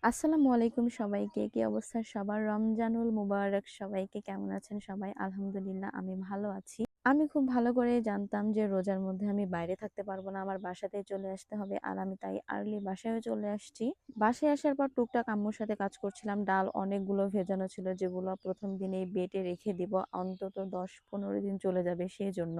আসসালামু আলাইকুম সবাইকে। কি অবস্থা সবার? রমজানুল মুবারক সবাইকে। কেমন আছেন সবাই? আলহামদুলিল্লাহ আমি ভালো আছি। আমি খুব ভালো করেই জানতাম যে রোজার মধ্যে আমি বাইরে থাকতে পারবো না। আমার বাসাতেই চলে আসতে হবে। আর আমি তাই আর্লি বাসায়ও চলে আসছি। বাসায় আসার পর টুকটাক আম্মুর সাথে কাজ করছিলাম। ডাল অনেকগুলো ভেজানো ছিল যেগুলো ১ম দিনেই বেটে রেখে দিব। অন্তত ১০-১৫ দিন চলে যাবে সেজন্য।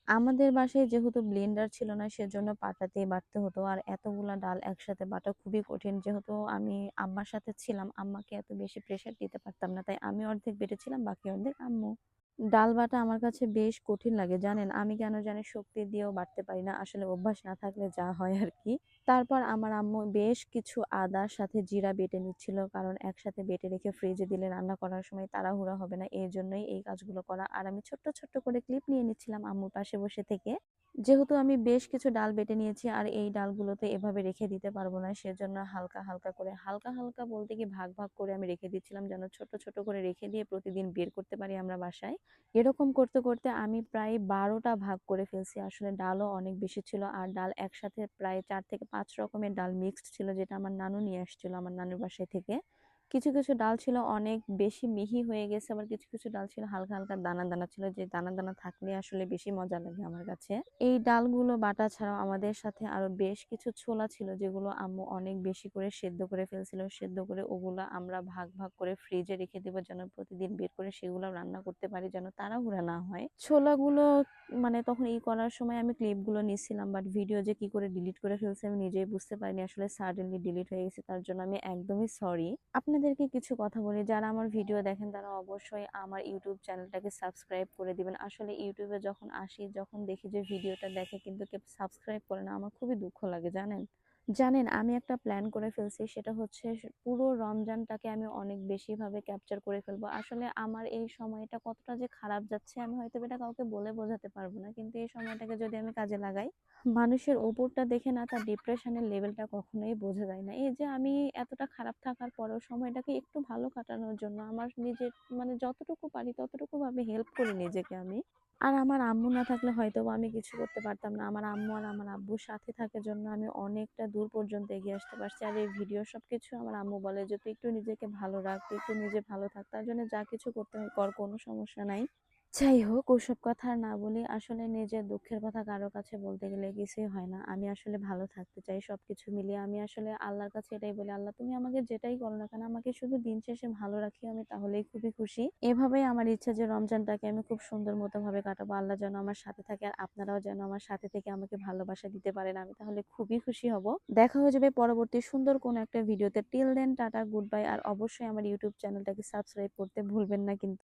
আমাদের বাসায় যেহেতু ব্লেন্ডার ছিল না সেজন্য পাটাতেই বাটতে হতো। আর এতগুলা ডাল একসাথে বাটা খুবই কঠিন। যেহেতু আমি আম্মার সাথে ছিলাম, আম্মাকে এত বেশি প্রেশার দিতে পারতাম না। তাই আমি অর্ধেক বেটেছিলাম, বাকি অর্ধেক আম্মু। ডাল বাটা আমার কাছে বেশ কঠিন লাগে জানেন। আমি কেন জানি শক্তি দিয়েও বাটতে পারি না। আসলে অভ্যাস না থাকলে যা হয় আরকি। তারপর আমার আম্মু বেশ কিছু আদার সাথে জিরা বেটে নিচ্ছিল। কারণ একসাথে বেটে রেখে ফ্রিজে দিলে রান্না করার সময় তাড়াহুড়া হবে না। এজন্যই এই কাজগুলো করা। আর আমি ছোট্ট, ছোট্ট করে ক্লিপ নিয়ে নিচ্ছিলাম আম্মুর পাশে বসে থেকে। যেহেতু আমি বেশ কিছু ডাল বেটে নিয়েছি আর এই ডালগুলোতে এভাবে রেখে দিতে পারবো না। সেজন্য হালকা, হালকা করে হালকা, হালকা বলতে কি ভাগ, ভাগ করে আমি রেখে দিচ্ছিলাম যেন ছোট, ছোট করে রেখে দিয়ে প্রতিদিন বের করতে পারি আমরা বাসায়। এরকম করতে, করতে আমি প্রায় ১২ টা ভাগ করে ফেলছি। আসলে ডালও অনেক বেশি ছিল। আর ডাল একসাথে প্রায় ৪ থেকে ৫ রকমের ডাল মিক্সড ছিল যেটা আমার নানু নিয়ে আসছিল আমার নানুর বাসায় থেকে। কিছু, কিছু ডাল ছিল অনেক বেশি মিহি হয়ে গেছে। আবার কিছু, কিছু ডাল ছিল হালকা, হালকা দানা, দানা ছিল। যে দানা, দানা থাকলে আসলে বেশি মজা লাগে আমার কাছে। এই ডালগুলো বাটা ছাড়াও আমাদের সাথে আরো বেশ কিছু ছোলা ছিল যেগুলো আম্মু অনেক বেশি করে সেদ্ধ করে ফেলছিল। সেদ্ধ করে ওগুলা আমরা ভাগ, ভাগ করে ফ্রিজে রেখে দিব যেন প্রতিদিন বের করে সেগুলো রান্না করতে পারি যেন তাড়াহুড়া না হয়। ছোলাগুলো মানে তখন করার সময় আমি ক্লিপগুলো নিচ্ছিলাম বাট ভিডিও যে কি করে ডিলিট করে ফেলছি আমি নিজেই বুঝতে পারিনি। আসলে সাডেনলি ডিলিট হয়ে গেছে তার জন্য আমি একদমই সরি। আপনাদেরকে কিছু কথা বলি, যারা আমার ভিডিও দেখেন তারা অবশ্যই আমার ইউটিউব চ্যানেলটাকে সাবস্ক্রাইব করে দিবেন। আসলে ইউটিউবে যখন আসি যখন দেখি যে ভিডিওটা দেখে কিন্তু কেউ সাবস্ক্রাইব করে না, আমার খুবই দুঃখ লাগে জানেন। জানেন আমি একটা প্ল্যান করে ফেলছি, সেটা হচ্ছে পুরো রমজানটাকে আমি অনেক বেশি ভাবে ক্যাপচার করে ফেলবো। আসলে আমার এই সময়টা কতটা যে খারাপ যাচ্ছে আমি হয়তো এটা কাউকে বলে বোঝাতে পারবো না, কিন্তু এই সময়টাকে যদি আমি কাজে লাগাই, মানুষের উপরটা দেখে না তার ডিপ্রেশনের লেভেলটা কখনোই বোঝা যায় না। এই যে আমি এতটা খারাপ থাকার পরেও সময়টাকে একটু ভালো কাটানোর জন্য আমার নিজের মানে যতটুকু পারি ততটুকু ভাবে হেল্প করি নিজেকে আমি। আর আমার আম্মু না থাকলে হয়তোবা আমি কিছু করতে পারতাম না। আমার আম্মু আর আমার আব্বুর সাথে থাকার জন্য আমি অনেকটা দূর পর্যন্ত এগিয়ে আসতে পারছি। আর এই ভিডিও সবকিছু আমার আম্মু বলে যে, "তুই একটু নিজেকে ভালো রাখ, তুই একটু নিজে ভালো থাক। তার জন্য যা কিছু করতে হয় কর, কোনো সমস্যা নাই।" যাই হোক ওসব কথা আর না বলি। আসলে নিজের দুঃখের কথা কারো কাছে বলতে গেলে কিছুই হয় না। আমি আসলে ভালো থাকতে চাই। সবকিছু মিলিয়ে আমি আসলে আল্লাহর কাছে এটাই বলি, "আল্লাহ তুমি আমাকে যেটাই করো না কেন আমাকে শুধু দিন শেষে ভালো রাখিও, আমি তাহলেই খুবই খুশি।" এভাবেই আমার ইচ্ছা যে রমজানটাকে আমি খুব সুন্দর মতো ভাবে কাটাবো। আল্লাহ যেন আমার সাথে থাকে আর আপনারাও যেন আমার সাথে থেকে আমাকে ভালোবাসা দিতে পারেন। আমি তাহলে খুবই খুশি হব। দেখা হয়ে যাবে পরবর্তী সুন্দর কোনো একটা ভিডিওতে। Till then tata, good bye. আর অবশ্যই আমার ইউটিউব চ্যানেলটাকে সাবস্ক্রাইব করতে ভুলবেন না কিন্তু।